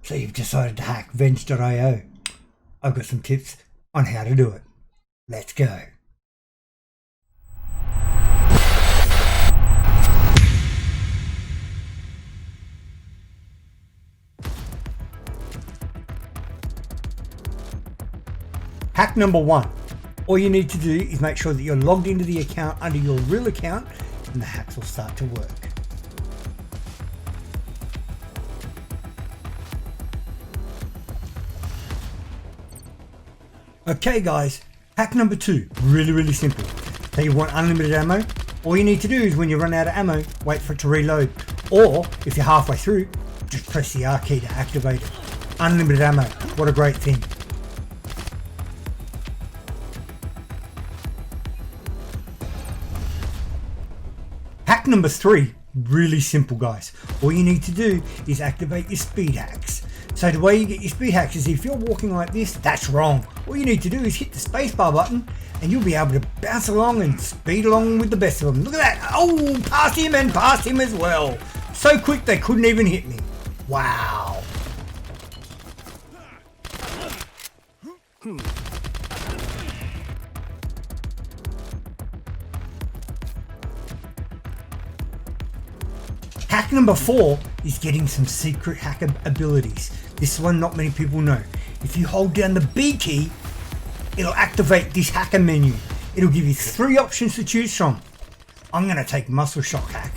So you've decided to hack Venge.io. I've got some tips on how to do it. Let's go. Hack number 1. All you need to do is make sure that you're logged into the account under your real account and the hacks will start to work. Okay guys, hack number 2, really simple. So you want unlimited ammo, all you need to do is when you run out of ammo, wait for it to reload. Or if you're halfway through, just press the R key to activate it. Unlimited ammo, what a great thing. Hack number 3, really simple guys. All you need to do is activate your speed hacks. So the way you get your speed hacks is if you're walking like this, that's wrong. All you need to do is hit the spacebar button and you'll be able to bounce along and speed along with the best of them. Look at that. Oh, past him and past him as well. So quick they couldn't even hit me. Wow. Hack number 4 is getting some secret hack abilities. This one not many people know. If you hold down the B key, it'll activate this hacker menu. It'll give you 3 options to choose from. I'm going to take muscle shock hack.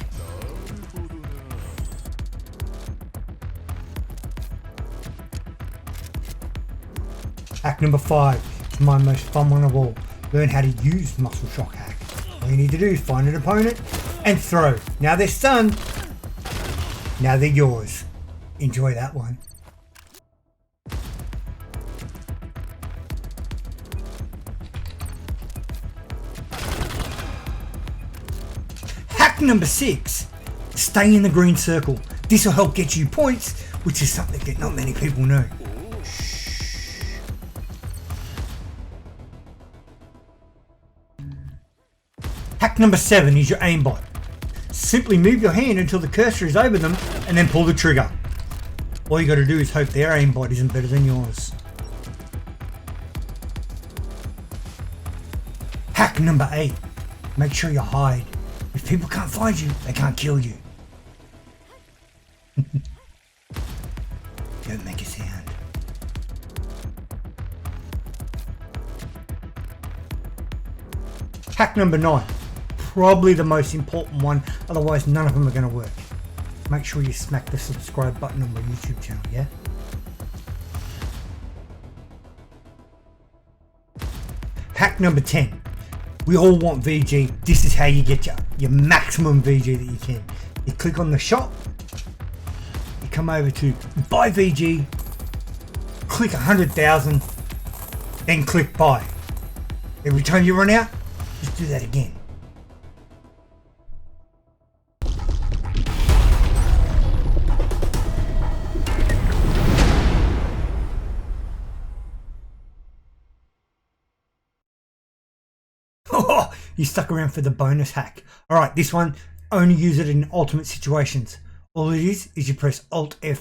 Hack number 5 is my most fun one of all. Learn how to use muscle shock hack. All you need to do is find an opponent and throw. Now they're stunned. Now they're yours. Enjoy that one. Hack number 6. Stay in the green circle. This will help get you points, which is something that not many people know. Hack number 7 is your aimbot. Simply move your hand until the cursor is over them and then pull the trigger. All you got to do is hope their aimbot isn't better than yours. Hack number 8. Make sure you hide. If people can't find you, they can't kill you. Don't make a sound. Hack number 9. Probably the most important one, otherwise none of them are going to work. Make sure you smack the subscribe button on my YouTube channel, yeah? Hack number 10. We all want VG. This is how you get your maximum VG that you can. You click on the shop, you come over to buy VG, click 100,000, then click buy. Every time you run out, just do that again. Oh, you stuck around for the bonus hack. Alright, this one, only use it in ultimate situations. All it is you press Alt F